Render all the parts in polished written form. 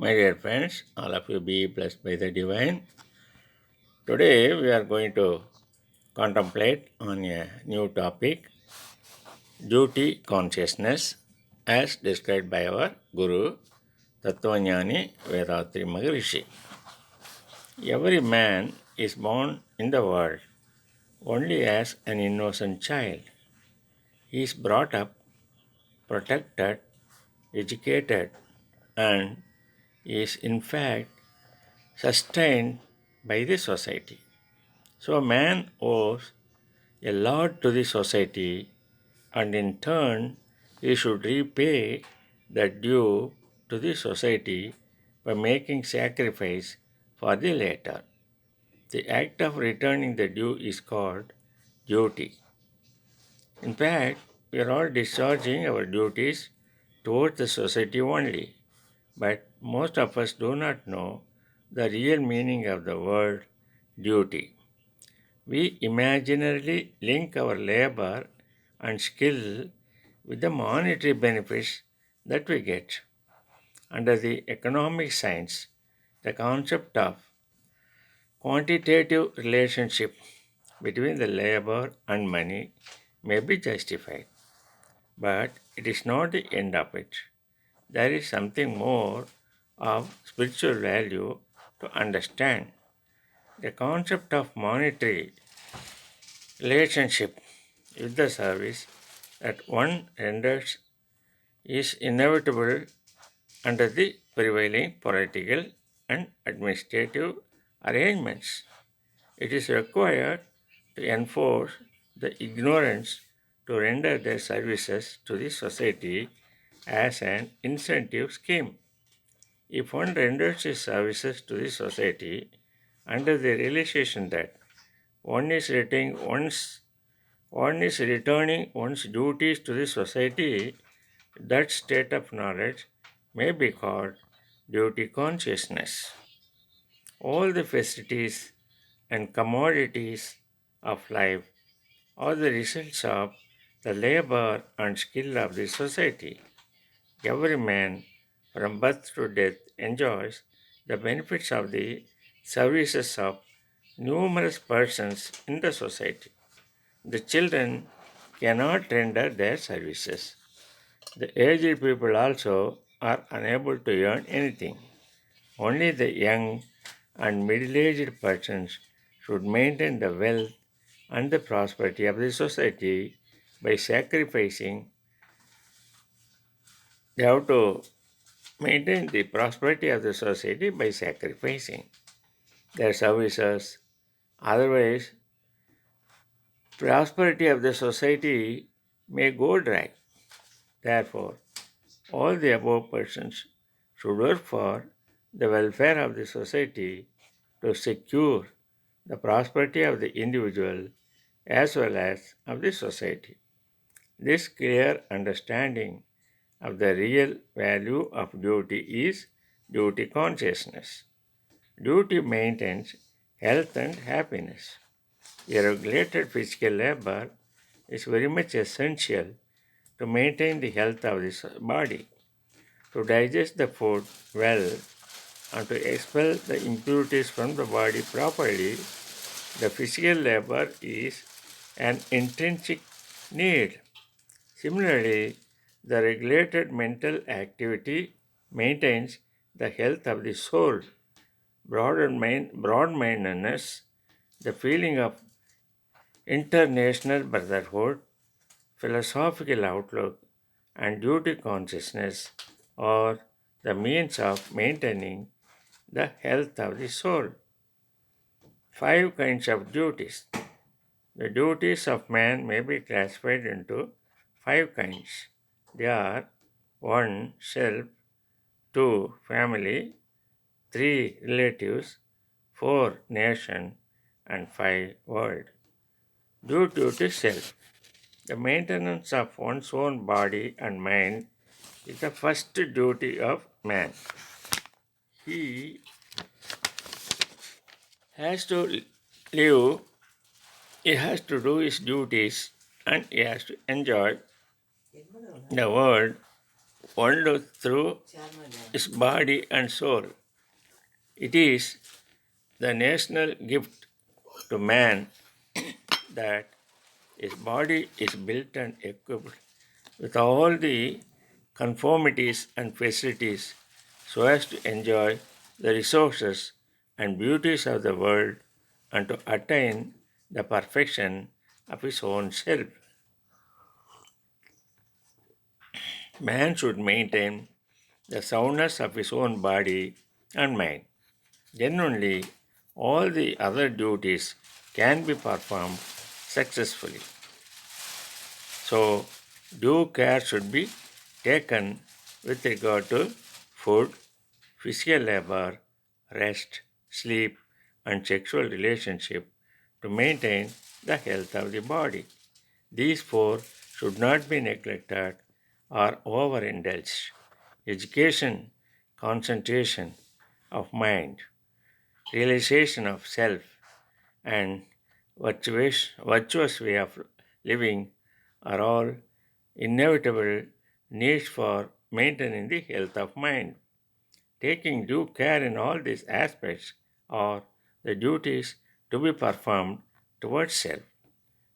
My dear friends, all of you be blessed by the divine. Today we are going to contemplate on a new topic, duty consciousness, as described by our Guru, Tattvajnani Vethathiri Maharishi. Every man is born in the world only as an innocent child. He is brought up, protected, educated, and is in fact sustained by the society. So man owes a lot to the society, and in turn he should repay the due to the society by making sacrifice for the latter. The act of returning the due is called duty. In fact, we are all discharging our duties towards the society only, but most of us do not know the real meaning of the word duty. We imaginarily link our labor and skill with the monetary benefits that we get. Under the economic science, the concept of quantitative relationship between the labor and money may be justified, but it is not the end of it. There is something more of spiritual value to understand. The concept of monetary relationship with the service that one renders is inevitable under the prevailing political and administrative arrangements. It is required to enforce the ignorance to render their services to the society as an incentive scheme. If one renders his services to the society under the realization that one is returning one's duties to the society, that state of knowledge may be called duty consciousness. All the facilities and commodities of life are the results of the labor and skill of the society. Every man, from birth to death, enjoys the benefits of the services of numerous persons in the society. The children cannot render their services. The aged people also are unable to earn anything. Only the young and middle aged persons should maintain the wealth and the prosperity of the society by sacrificing. They have to maintain the prosperity of the society by sacrificing their services. Otherwise, prosperity of the society may go dry. Therefore, all the above persons should work for the welfare of the society to secure the prosperity of the individual as well as of the society. This clear understanding of the real value of duty is duty consciousness. Duty maintains health and happiness. A regulated physical labor is very much essential to maintain the health of the body, to digest the food well, and to expel the impurities from the body properly. The physical labor is an intrinsic need. Similarly, the regulated mental activity maintains the health of the soul. Broad-mindedness, the feeling of international brotherhood, philosophical outlook, and duty consciousness are the means of maintaining the health of the soul. Five kinds of duties. The duties of man may be classified into five kinds. They are 1. Self, 2. Family, 3. Relatives, 4. Nation, and 5. World. Duty to self. The maintenance of one's own body and mind is the first duty of man. He has to live, he has to do his duties, and he has to enjoy the world only through his body and soul. It is the national gift to man that his body is built and equipped with all the conformities and facilities so as to enjoy the resources and beauties of the world and to attain the perfection of his own self. Man should maintain the soundness of his own body and mind. Then only all the other duties can be performed successfully. So, due care should be taken with regard to food, physical labor, rest, sleep, and sexual relationship to maintain the health of the body. These four should not be neglected or overindulged. Education, concentration of mind, realization of self, and virtuous way of living are all inevitable needs for maintaining the health of mind. Taking due care in all these aspects are the duties to be performed towards self.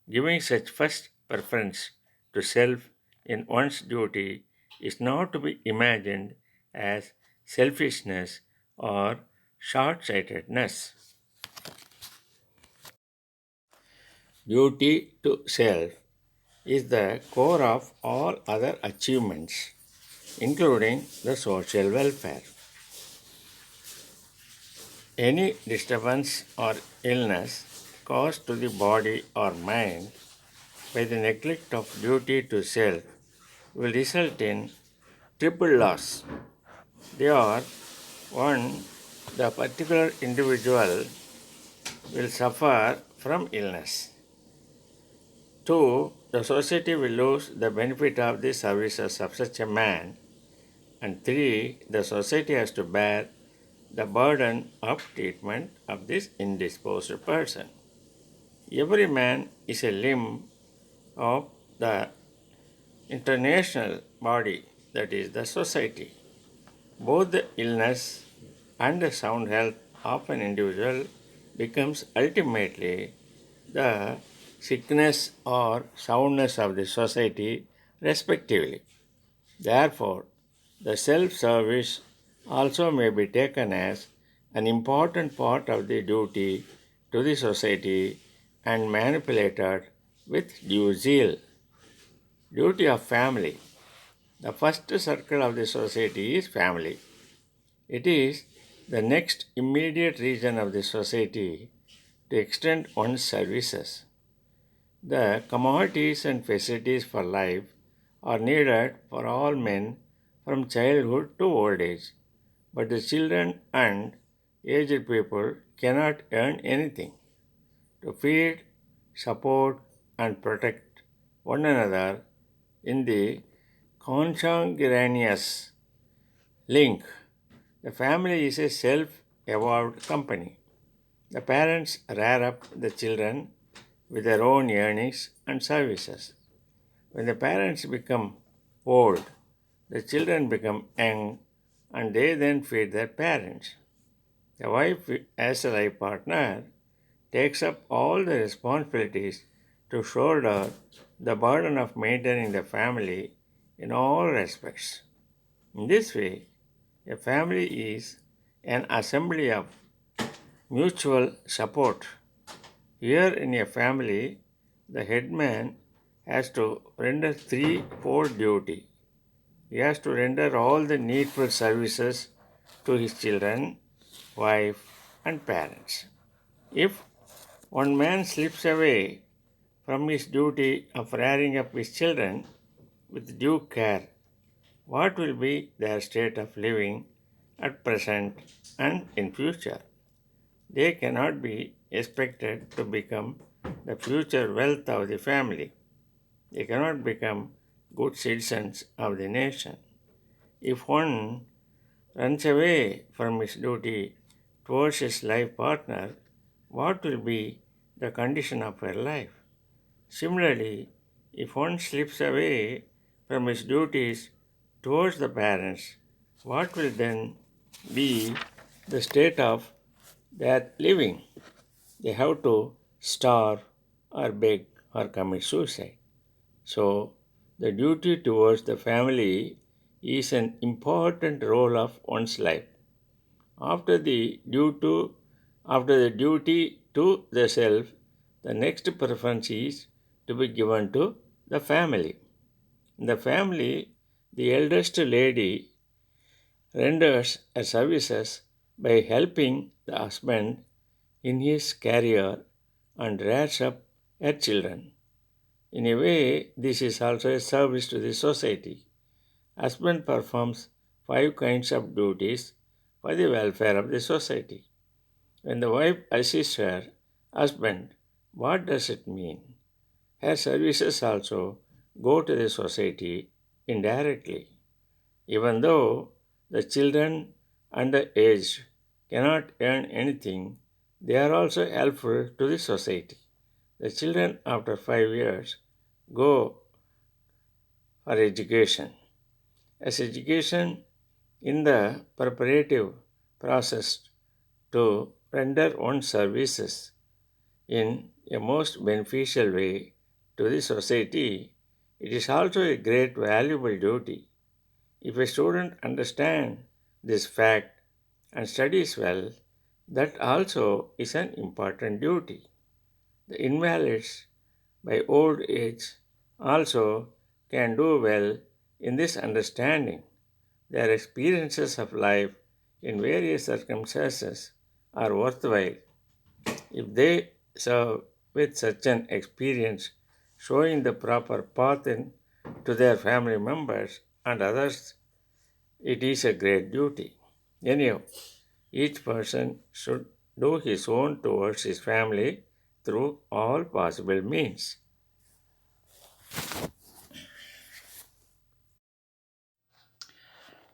Giving such first preference to self in one's duty is not to be imagined as selfishness or short sightedness. Duty to self is the core of all other achievements, including the social welfare. Any disturbance or illness caused to the body or mind by the neglect of duty to self will result in triple loss. They are: one, the particular individual will suffer from illness. Two, the society will lose the benefit of the services of such a man. And three, the society has to bear the burden of treatment of this indisposed person. Every man is a limb of the international body, that is, the society. Both the illness and the sound health of an individual becomes ultimately the sickness or soundness of the society, respectively. Therefore, the self service also may be taken as an important part of the duty to the society and manipulated with due zeal. Duty of family. The first circle of the society is family. It is the next immediate region of the society to extend one's services. The commodities and facilities for life are needed for all men from childhood to old age, but the children and aged people cannot earn anything. To feed, support, and protect one another in the consanguineous link, the family is a self-evolved company. The parents rear up the children with their own earnings and services. When the parents become old, the children become young and they then feed their parents. The wife, as a life partner, takes up all the responsibilities to shoulder the burden of maintaining the family in all respects. In this way, a family is an assembly of mutual support. Here in a family, the headman has to render threefold duty. He has to render all the needful services to his children, wife, and parents. If one man slips away from his duty of rearing up his children with due care, what will be their state of living at present and in future? They cannot be expected to become the future wealth of the family. They cannot become good citizens of the nation. If one runs away from his duty towards his life partner, what will be the condition of her life? Similarly, if one slips away from his duties towards the parents, what will then be the state of their living? They have to starve or beg or commit suicide. So, the duty towards the family is an important role of one's life. After the due to After the duty to the self, the next preference is to be given to the family. In the family, the eldest lady renders her services by helping the husband in his career and rears up her children. In a way, this is also a service to the society. Husband performs five kinds of duties for the welfare of the society. When the wife assists her husband, what does it mean? Her services also go to the society indirectly. Even though the children underage cannot earn anything, they are also helpful to the society. The children, after 5 years, go for education. As education in the preparative process to render one's services in a most beneficial way to the society, it is also a great valuable duty. If a student understands this fact and studies well, that also is an important duty. The invalids by old age also can do well in this understanding. Their experiences of life in various circumstances are worthwhile if they serve with such an experience, showing the proper path to their family members and others. It is a great duty. Anyhow, each person should do his own towards his family through all possible means.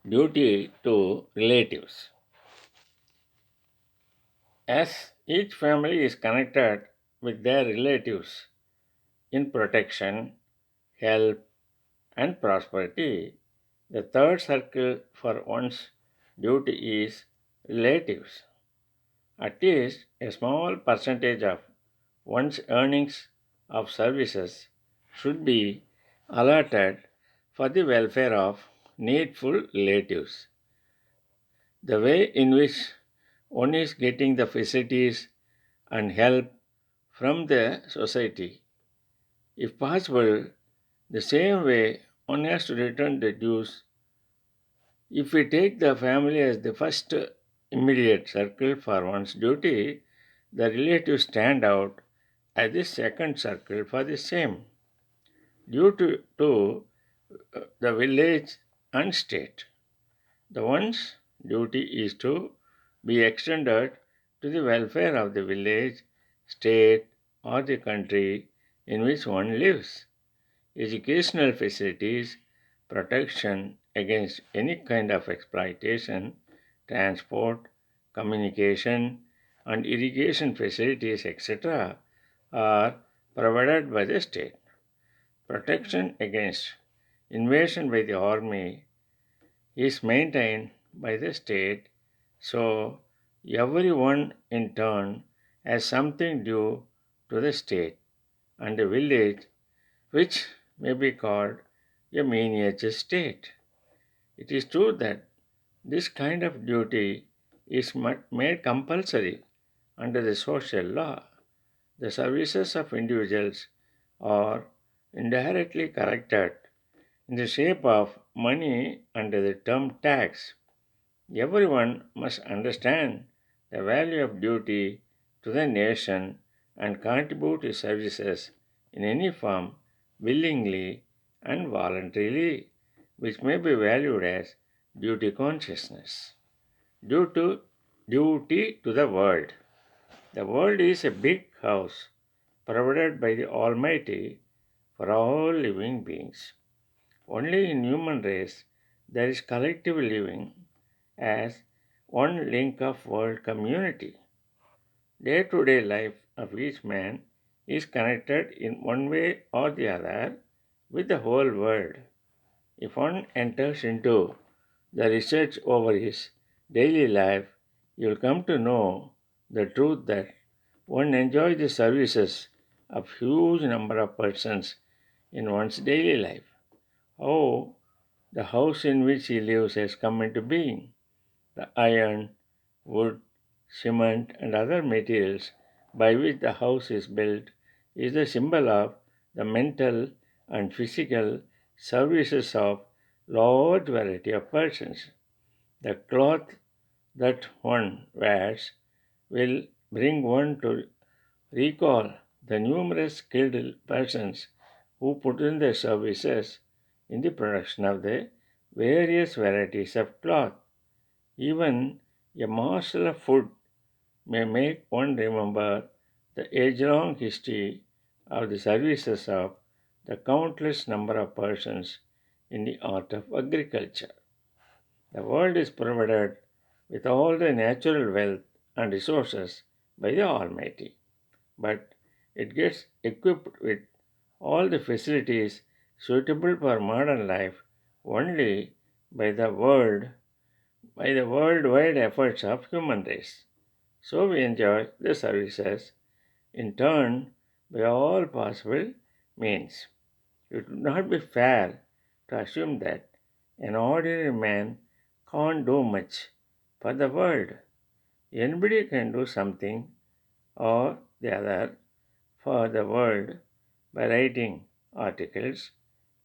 Duty to relatives. As each family is connected with their relatives in protection, help, and prosperity, the third circle for one's duty is relatives. At least a small percentage of one's earnings of services should be allotted for the welfare of needful relatives. The way in which one is getting the facilities and help from the society, if possible, the same way one has to return the dues. If we take the family as the first immediate circle for one's duty, the relatives stand out as the second circle for the same. Due to the village and state, the one's duty is to be extended to the welfare of the village, state, or the country in which one lives. Educational facilities, protection against any kind of exploitation, transport, communication, and irrigation facilities, etc., are provided by the state. Protection against invasion by the army is maintained by the state, so everyone in turn has something due to the state and the village, which may be called a miniature state. It is true that this kind of duty is made compulsory under the social law. The services of individuals are indirectly corrected in the shape of money under the term tax. Everyone must understand the value of duty to the nation and contribute to services in any form willingly and voluntarily, which may be valued as duty consciousness. Due to duty to the world. The world is a big house provided by the Almighty for all living beings. Only in human race there is collective living as one link of world community. Day-to-day life of each man is connected in one way or the other with the whole world. If one enters into the research over his daily life, you will come to know the truth that one enjoys the services of huge number of persons in one's daily life. How the house in which he lives has come into being. The iron, wood, cement, and other materials by which the house is built is the symbol of the mental and physical services of large variety of persons. The cloth that one wears will bring one to recall the numerous skilled persons who put in their services in the production of the various varieties of cloth. Even a morsel of food may make one remember the age-long history of the services of the countless number of persons in the art of agriculture. The world is provided with all the natural wealth and resources by the Almighty, but it gets equipped with all the facilities suitable for modern life only by the worldwide efforts of human race. So we enjoy the services in turn by all possible means. It would not be fair to assume that an ordinary man can't do much for the world. Anybody can do something or the other for the world by writing articles,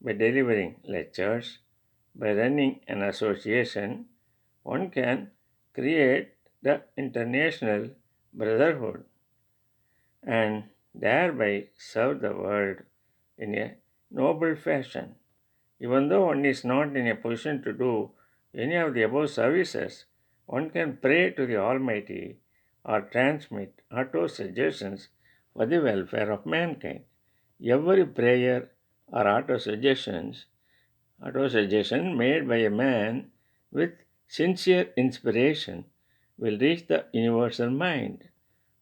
by delivering lectures, by running an association. One can create the international brotherhood and thereby serve the world in a noble fashion. Even though one is not in a position to do any of the above services, one can pray to the Almighty or transmit auto suggestions for the welfare of mankind. Every prayer or auto suggestion made by a man with sincere inspiration will reach the universal mind.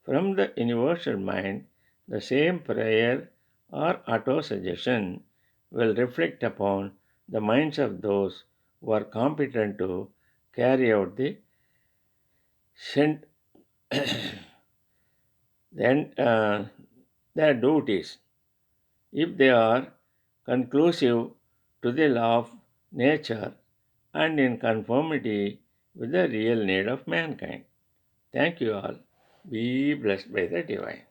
From the universal mind, the same prayer or auto suggestion will reflect upon the minds of those who are competent to carry out sent, then, their duties if they are conclusive to the law of nature and in conformity with the real need of mankind. Thank you all. Be blessed by the divine.